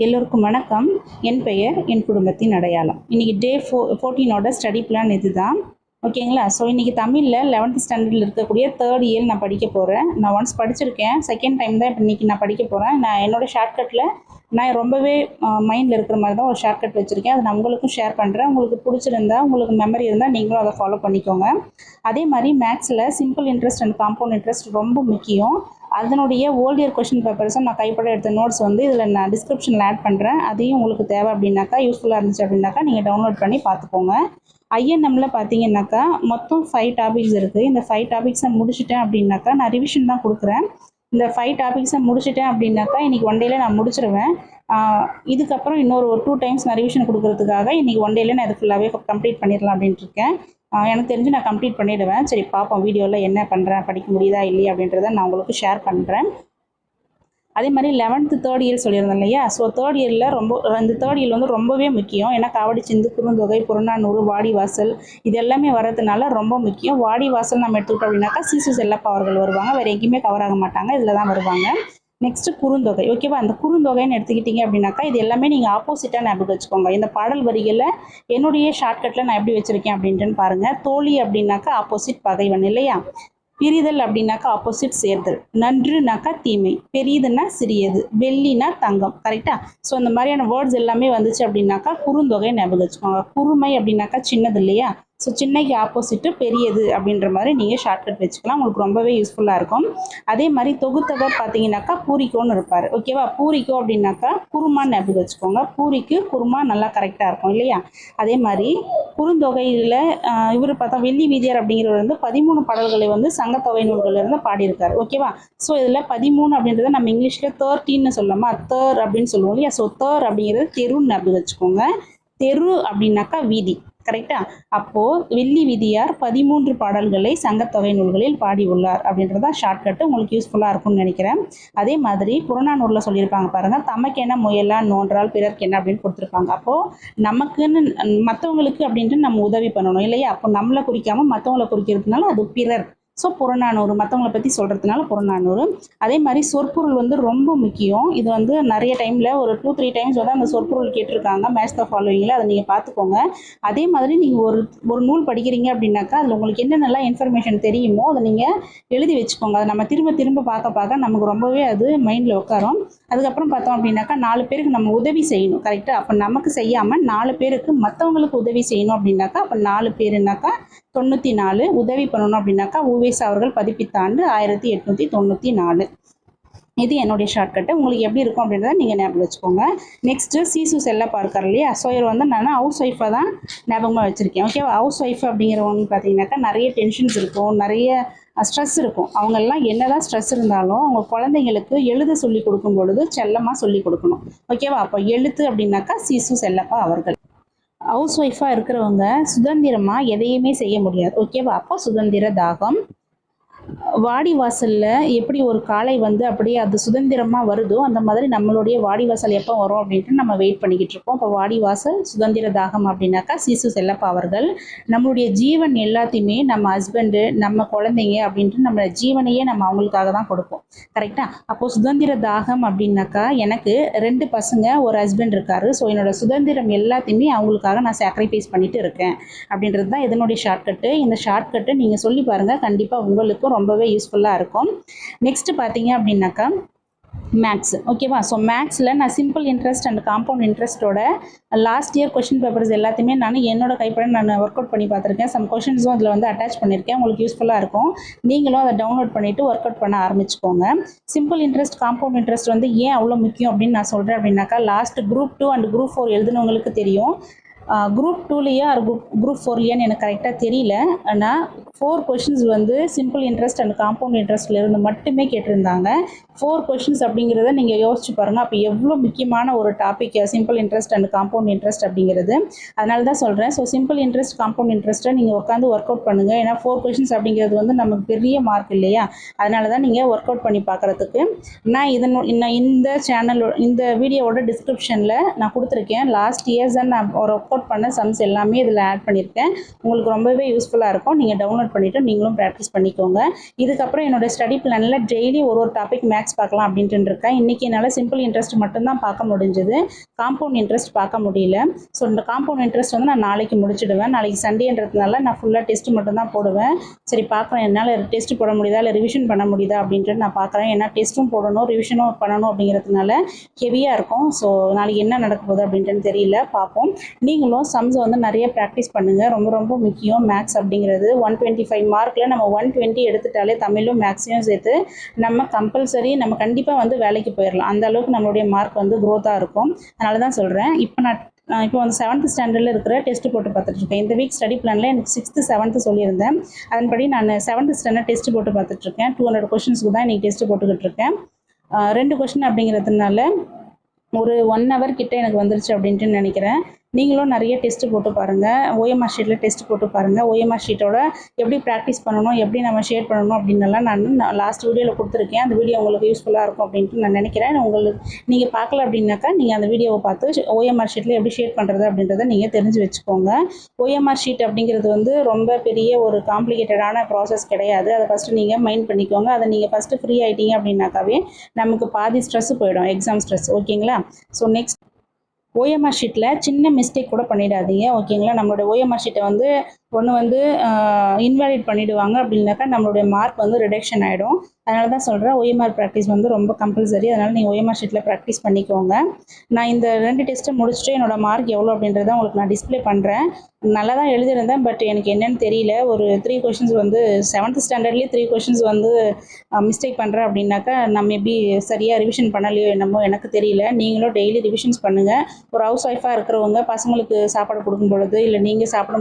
எல்லோருக்கும் வணக்கம். என் பெயர் என் குடும்பத்தின் அடையாளம். இன்றைக்கி டே 14ஓட ஸ்டடி பிளான் இது தான். ஓகேங்களா? ஸோ இன்றைக்கி தமிழில் 11th ஸ்டாண்டர்டில் இருக்கக்கூடிய தேர்ட் இயர் நான் படிக்க போகிறேன். நான் ஒன்ஸ் படிச்சிருக்கேன், செகண்ட் டைம் தான் இப்போ இன்றைக்கி நான் படிக்க போகிறேன். நான் என்னோடய ஷார்ட்கட்டில் நான் ரொம்பவே மைண்டில் இருக்கிற மாதிரி தான் ஒரு ஷார்ட்கட் வச்சுருக்கேன். அதை நான் உங்களுக்கும் ஷேர் பண்ணுறேன். உங்களுக்கு பிடிச்சிருந்தா, உங்களுக்கு மெமரி இருந்தால் நீங்களும் அதை ஃபாலோ பண்ணிக்கோங்க. அதே மாதிரி மேக்ஸில் simple interest and compound interest ரொம்ப முக்கியம். அதனுடைய ஓல்ட் இயர் கொஷின் பேப்பர்ஸும் நான் கைப்பட எடுத்த நோட்ஸ் வந்து இதில் நான் டிஸ்கிரிப்ஷனில் ஆட் பண்ணுறேன். அதையும் உங்களுக்கு தேவை அப்படின்னாக்கா, யூஸ்ஃபுல்லாக இருந்துச்சு அப்படின்னாக்கா நீங்கள் டவுன்லோட் பண்ணி பார்த்துக்கோங்க. ஐஎன்எம்மில் பார்த்தீங்கன்னாக்கா மொத்தம் 5 டாபிக்ஸ் இருக்குது. இந்த 5 டாபிக்ஸை முடிச்சிட்டேன் அப்படின்னாக்கா நான் ரிவிஷன் தான் கொடுக்குறேன். இந்த 5 டாபிக்ஸை முடிச்சிட்டேன் அப்படின்னாக்கா இன்றைக்கி ஒன் டேயில் நான் முடிச்சிருவேன். இதுக்கப்புறம் இன்னொரு 2 டைம்ஸ் நான் ரிவிஷன் கொடுக்குறதுக்காக இன்றைக்கி ஒன் டேயில் நான் இது ஃபுல்லாகவே கம்ப்ளீட் பண்ணிடலாம் அப்படின்ட்டு இருக்கேன். எனக்கு தெரிஞ்சு நான் கம்ப்ளீட் பண்ணிவிடுவேன். சரி பார்ப்போம் வீடியோவில் என்ன பண்ணுறேன், படிக்க முடியுதா இல்லையா அப்படின்றத நான் உங்களுக்கு ஷேர் பண்ணுறேன். அதே மாதிரி 11th தேர்ட் இயர் சொல்லியிருந்தேன் இல்லையா? ஸோ தேர்ட் இயரில் இந்த தேர்ட் இயர் வந்து ரொம்பவே முக்கியம். ஏன்னா காவடி சிந்து, குறுந்தொகை, புறநானூறு, வாடிவாசல் இது எல்லாமே வர்றதுனால ரொம்ப முக்கியம். வாடிவாசல் நம்ம எடுத்துக்கிட்டோம் அப்படின்னாக்கா சிசு செல்லப்பா அவர்கள் வருவாங்க. வேறு எங்கேயுமே கவர் ஆக மாட்டாங்க, இதில் தான் வருவாங்க. நெக்ஸ்ட்டு குறுந்தொகை. ஓகேவா? அந்த குறுந்தொகைன்னு எடுத்துக்கிட்டிங்க அப்படின்னாக்கா இது எல்லாமே நீங்கள் ஆப்போசிட்டாக ஞாபகம் வச்சுக்கோங்க. இந்த பாடல் வரிகளில் என்னுடைய ஷார்ட்கட்டில் நான் எப்படி வச்சுருக்கேன் அப்படின்ட்டு பாருங்கள். தோழி அப்படின்னாக்கா ஆப்போசிட் பகைவன் இல்லையா? பிரிதல் அப்படின்னாக்கா ஆப்போசிட் சேர்தல். நன்றுனாக்கா தீமை. பெரியதுன்னா சிறியது. வெள்ளினா தங்கம். கரெக்டாக? ஸோ அந்த மாதிரியான வேர்ட்ஸ் எல்லாமே வந்துச்சு அப்படின்னாக்கா குறுந்தொகை ஞாபகம் வச்சுக்கோங்க. குறுமை அப்படின்னாக்கா சின்னது இல்லையா? ஸோ சின்னைக்கு ஆப்போசிட்டு பெரியது அப்படின்ற மாதிரி நீங்கள் ஷார்ட்கட் வச்சுக்கலாம். உங்களுக்கு ரொம்பவே யூஸ்ஃபுல்லாக இருக்கும். அதே மாதிரி தொகுத்தவர் பார்த்தீங்கன்னாக்கா பூரிக்கோன்னு இருப்பார். ஓகேவா? பூரிக்கோ அப்படின்னாக்கா குருமான்னு ஞாபகம் வச்சுக்கோங்க. பூரிக்கு குருமா நல்லா கரெக்டாக இருக்கும் இல்லையா? அதே மாதிரி குறுந்தொகையில் இவர் பார்த்தா வெள்ளி வீதியார் அப்படிங்கிறவர் வந்து 13 பாடல்களை வந்து சங்கத்தொகை நூல்களிலிருந்து பாடியிருக்காரு. ஓகேவா? ஸோ இதில் 13 அப்படின்றத நம்ம இங்கிலீஷில் 13ன்னு சொல்லலாமா? தேர் அப்படின்னு சொல்லுவோம் இல்லையா? ஸோ தேர் அப்படிங்கிறது தெருன்னு ஞாபகம் வச்சுக்கோங்க. தெரு அப்படின்னாக்கா வீதி. கரெக்டாக? அப்போது வெள்ளி வீதியார் 13 பாடல்களை சங்கத்தொகை நூல்களில் பாடியுள்ளார் அப்படின்றதான் ஷார்ட்கட்டு. உங்களுக்கு யூஸ்ஃபுல்லாக இருக்கும்னு நினைக்கிறேன். அதே மாதிரி புறநானூரில் சொல்லியிருப்பாங்க பாருங்கள், தமக்கென முயலா நோன்றால் பிறர்க்கு என்ன அப்படின்னு கொடுத்துருப்பாங்க. அப்போது நமக்குன்னு மற்றவங்களுக்கு அப்படின்ட்டு நம்ம உதவி பண்ணணும் இல்லையா? அப்போ நம்மளை குறிக்காமல் மற்றவங்களை குறிக்கிறதுனால அது பிறர். ஸோ புறநானூறு, மற்றவங்களை பற்றி சொல்கிறதுனால புறநானூறு. அதே மாதிரி சொற்பொருள் வந்து ரொம்ப முக்கியம். இது வந்து நிறைய டைமில் ஒரு 2-3 டைம்ஸ் வந்து அந்த சொற்பொருள் கேட்டிருக்காங்க மேட்ச் த ஃபாலோவிங்கில். அதை நீங்கள் பார்த்துக்கோங்க. அதே மாதிரி நீங்கள் ஒரு நூல் படிக்கிறீங்க அப்படின்னாக்கா அதில் உங்களுக்கு என்னென்னலாம் இன்ஃபர்மேஷன் தெரியுமோ அதை நீங்கள் எழுதி வச்சுக்கோங்க. அதை நம்ம திரும்ப பார்க்க நமக்கு ரொம்பவே அது மைண்டில் உட்காரும். அதுக்கப்புறம் பார்த்தோம் அப்படின்னாக்கா 4 பேருக்கு நம்ம உதவி செய்யணும். கரெக்டாக? அப்போ நமக்கு செய்யாமல் 4 பேருக்கு மற்றவங்களுக்கு உதவி செய்யணும் அப்படின்னாக்கா அப்போ 4 பேருனாக்கா 94. உதவி பண்ணணும் அப்படின்னாக்கா உவேசா அவர்கள் பதிப்பித்த ஆண்டு 1894. இது என்னுடைய ஷார்ட்கட்டு. உங்களுக்கு எப்படி இருக்கும் அப்படின்றத நீங்கள் ஞாபகம் வச்சுக்கோங்க. நெக்ஸ்ட்டு சீசு செல்லப்பா இருக்கார் இல்லையா? ஸோ இவர் வந்து நான் ஹவுஸ் ஒய்ஃபாக தான் ஞாபகமாக வச்சுருக்கேன். ஓகேவா? ஹவுஸ் ஒய்ஃப் அப்படிங்கிறவங்க பார்த்தீங்கன்னாக்கா நிறைய டென்ஷன்ஸ் இருக்கும், நிறைய ஸ்ட்ரெஸ் இருக்கும். அவங்கெல்லாம் என்னதான் ஸ்ட்ரெஸ் இருந்தாலும் அவங்க குழந்தைங்களுக்கு எழுத சொல்லி கொடுக்கும் பொழுது செல்லமாக சொல்லி கொடுக்கணும். ஓகேவா? அப்போ எழுத்து அப்படின்னாக்கா சீசு செல்லப்பா அவர்கள். ஹவுஸ் ஒய்ஃபாக இருக்கிறவங்க சுதந்திரமாக எதையுமே செய்ய முடியாது. ஓகேவா? அப்போ சுதந்திர தாகம். வாடிவாசலில் எப்படி ஒரு காளை வந்து அப்படியே அது சுதந்திரமாக வருதோ அந்த மாதிரி நம்மளுடைய வாடிவாசல் எப்போ வரும் அப்படின்ட்டு நம்ம வெயிட் பண்ணிக்கிட்டு இருக்கோம். இப்போ வாடிவாசல் சுதந்திர தாகம் அப்படின்னாக்கா சீசு செல்லப்பா அவர்கள். நம்மளுடைய ஜீவன் எல்லாத்தையுமே நம்ம ஹஸ்பண்டு, நம்ம குழந்தைங்க அப்படின்ட்டு நம்ம ஜீவனையே நம்ம அவங்களுக்காக தான் கொடுப்போம். கரெக்டாக? அப்போது சுதந்திர தாகம் அப்படின்னாக்கா எனக்கு 2 பசங்க, ஒரு ஹஸ்பண்ட் இருக்கார். ஸோ என்னோடய சுதந்திரம் எல்லாத்தையுமே அவங்களுக்காக நான் சாக்ரிஃபைஸ் பண்ணிட்டு இருக்கேன் அப்படின்றது தான் இதனுடைய ஷார்ட்கட்டு. இந்த ஷார்ட்கட்டு நீங்கள் சொல்லி பாருங்கள், கண்டிப்பாக உங்களுக்கும் ரொம்பவே யூஸ்ஃபுல்லாக இருக்கும். நெக்ஸ்ட்டு பார்த்தீங்க அப்படின்னாக்கா மேக்ஸ். ஓகேவா? ஸோ மேக்ஸில் நான் சிம்பிள் இன்ட்ரெஸ்ட் அண்ட் காம்பவுண்ட் இன்ட்ரெஸ்ட்டோட லாஸ்ட் இயர் கொஷின் பேப்பர்ஸ் எல்லாத்தையுமே நான் என்னோட கைப்பட நான் ஒர்க் அவுட் பண்ணி பார்த்துருக்கேன். சம் கொஷின்ஸும் அதில் வந்து அட்டாச் பண்ணியிருக்கேன். உங்களுக்கு யூஸ்ஃபுல்லாக இருக்கும். நீங்களும் அதை டவுன்லோட் பண்ணிவிட்டு ஒர்க் அவுட் பண்ண ஆரம்பிச்சுக்கோங்க. சிம்பிள் இன்ட்ரெஸ்ட், காம்பவுண்ட் இன்ட்ரெஸ்ட் வந்து ஏன் அவ்வளோ முக்கியம் அப்படின்னு நான் சொல்கிறேன் அப்படின்னாக்கா லாஸ்ட் குரூப் 2 அண்ட் குரூப் 4 எழுதுனவங்களுக்கு தெரியும். குரூப் 2லையா குரூப் 4லையான்னு எனக்கு கரெக்டாக தெரியல. ஆனால் 4 கொஷின்ஸ் வந்து சிம்பிள் இன்ட்ரெஸ்ட் அண்ட் காம்பவுண்ட் இன்ட்ரெஸ்ட்லேருந்து மட்டுமே கேட்டிருந்தாங்க. 4 கொஷின்ஸ் அப்படிங்கிறத நீங்கள் யோசிச்சு பாருங்கள். அப்போ எவ்வளோ முக்கியமான ஒரு topic simple interest and compound interest அப்படிங்கிறது. அதனால தான் சொல்கிறேன். ஸோ சிம்பிள் இன்ட்ரெஸ்ட், காம்பவுண்ட் இன்ட்ரெஸ்ட்டை நீங்கள் உட்காந்து ஒர்க் அவுட் பண்ணுங்கள். ஏன்னா 4 கொஷின்ஸ் அப்படிங்கிறது வந்து நமக்கு பெரிய மார்க் இல்லையா? அதனால தான் நீங்கள் ஒர்க் அவுட் பண்ணி பார்க்குறதுக்கு நான் இந்த சேனல், இந்த வீடியோவோட டிஸ்கிரிப்ஷனில் நான் கொடுத்துருக்கேன். லாஸ்ட் இயர்ஸ் தான் நான் ஒரு ஒர்க் அவுட் பண்ண சம்ஸ் எல்லாமே இதில் ஆட் பண்ணியிருக்கேன். உங்களுக்கு ரொம்பவே யூஸ்ஃபுல்லாக இருக்கும். நீங்கள் டவுன்லோட் பண்ணிவிட்டு நீங்களும் ப்ராக்டிஸ் பண்ணிக்கோங்க. இதுக்கப்புறம் என்னோடய ஸ்டடி பிளானில் டெய்லி ஒரு டாபிக் மேக்ஸ் பார்க்கலாம் அப்படின்ட்டு இருக்கேன். இன்றைக்கி என்னால் சிம்பிள் இன்ட்ரெஸ்ட் மட்டும்தான் பார்க்க முடிஞ்சது, காம்பவுண்ட் இன்ட்ரெஸ்ட் பார்க்க முடியல. ஸோ இந்த காம்பவுண்ட் இன்ட்ரெஸ்ட் வந்து நான் நாளைக்கு முடிச்சிடுவேன். நாளைக்கு சண்டேன்றதுனால நான் ஃபுல்லாக டெஸ்ட் மட்டும் தான் போடுவேன். சரி பார்க்குறேன், என்னால் டெஸ்ட் போட முடியுதா இல்லை ரிவிஷன் பண்ண முடியுதா அப்படின்ட்டு நான் பார்க்குறேன். ஏன்னா டெஸ்ட்டும் போடணும், ரிவிஷனும் பண்ணணும் அப்படிங்கிறதுனால ஹெவியாக இருக்கும். ஸோ நாளைக்கு என்ன நடக்க போகுது அப்படின்ட்டு தெரியல, பார்ப்போம். நீங்களும் சம்ஸ் வந்து நிறைய ப்ராக்டிஸ் பண்ணுங்கள். ரொம்ப ரொம்ப முக்கியம் மேக்ஸ் அப்படிங்கிறது. 125 மார்க்கில் நம்ம 120 எடுத்துட்டாலே தமிழும் மேக்ஸையும் சேர்த்து நம்ம கம்பல்சரி நம்ம கண்டிப்பாக வந்து வேலைக்கு போயிடலாம். அந்த அளவுக்கு நம்மளுடைய மார்க் வந்து க்ரோத்தாக இருக்கும். அதனால தான் சொல்கிறேன். இப்போ வந்து 7th ஸ்டாண்டர்டில் இருக்கிற டெஸ்ட் போட்டு பார்த்துட்ருக்கேன். இந்த வீக் ஸ்டடி பிளானில் எனக்கு 6th 7th சொல்லியிருந்தேன். அதன்படி நான் 7th ஸ்டாண்டர்ட் டெஸ்ட் போட்டு பார்த்துட்ருக்கேன். 200 கொஷின்ஸ்க்கு தான் இன்றைக்கி டெஸ்ட் போட்டுக்கிட்டு இருக்கேன். 2 கொஷின் அப்படிங்கிறதுனால ஒரு 1 hour கிட்ட எனக்கு வந்துருச்சு அப்படின்ட்டு நினைக்கிறேன். நீங்களும் நிறைய டெஸ்ட் போட்டு பாருங்கள். ஓஎம்ஆர் ஷீட்டில் டெஸ்ட் போட்டு பாருங்கள். ஓஎம்ஆர் ஷீட்டோட எப்படி ப்ராக்டிஸ் பண்ணணும், எப்படி நம்ம ஷேர் பண்ணணும் அப்படின்னலாம் நான் லாஸ்ட் வீடியோவில் கொடுத்துருக்கேன். அந்த வீடியோ உங்களுக்கு யூஸ்ஃபுல்லாக இருக்கும் அப்படின்ட்டு நான் நினைக்கிறேன். நீங்கள் பார்க்கல அப்படின்னாக்கா நீங்கள் அந்த வீடியோவை பார்த்து ஓஎம்ஆர் ஷீட்டில் எப்படி ஷேர் பண்ணுறது அப்படின்றத நீங்கள் தெரிஞ்சு வச்சுக்கோங்க. ஓஎம்ஆர் ஷீட் அப்படிங்கிறது வந்து ரொம்ப பெரிய ஒரு காம்ப்ளிகேட்டடான ப்ராசஸ் கிடையாது. அதை ஃபஸ்ட்டு நீங்கள் மைண்ட் பண்ணிக்கோங்க. அதை நீங்கள் ஃபஸ்ட்டு ஃப்ரீ ஆகிட்டீங்க அப்படின்னாக்காவே நமக்கு பாதி ஸ்ட்ரெஸ்ஸு போயிடும், எக்ஸாம் ஸ்ட்ரெஸ். ஓகேங்களா? ஸோ நெக்ஸ்ட் ஓஎம்ஆர் ஷீட்டில் சின்ன மிஸ்டேக் கூட பண்ணிடாதீங்க. ஓகேங்களா? நம்மளோட ஓஎம்ஆர் ஷீட்டை வந்து ஒன்று வந்து இன்வாலிட் பண்ணிவிடுவாங்க. அப்படின்னாக்கா நம்மளுடைய மார்க் வந்து ரிடக்ஷன் ஆகிடும். அதனால தான் சொல்கிறேன், ஓஎம்ஆர் ப்ராக்டிஸ் வந்து ரொம்ப கம்பல்சரி. அதனால் நீங்கள் ஓஎம்ஆர் ஷீட்டில் ப்ராக்டிஸ் பண்ணிக்கோங்க. நான் இந்த 2 டெஸ்ட்டை முடிச்சுட்டு என்னோடய மார்க் எவ்வளோ அப்படின்றத உங்களுக்கு நான் டிஸ்பிளே பண்ணுறேன். நல்லா தான் எழுதியிருந்தேன், பட் எனக்கு என்னென்னு தெரியல. ஒரு 3 கொஷின்ஸ் வந்து 7th ஸ்டாண்டர்ட்லேயே 3 கொஷின்ஸ் வந்து மிஸ்டேக் பண்ணுறேன் அப்படின்னாக்கா நான் மேபி சரியாக ரிவிஷன் பண்ணலையோ என்னமோ எனக்கு தெரியல. நீங்களும் டெய்லி ரிவிஷன்ஸ் பண்ணுங்கள். ஒரு ஹவுஸ் ஒய்ஃபாக இருக்கிறவங்க பசங்களுக்கு சாப்பாடு கொடுக்கும் பொழுது இல்லை நீங்கள் சாப்பிடும்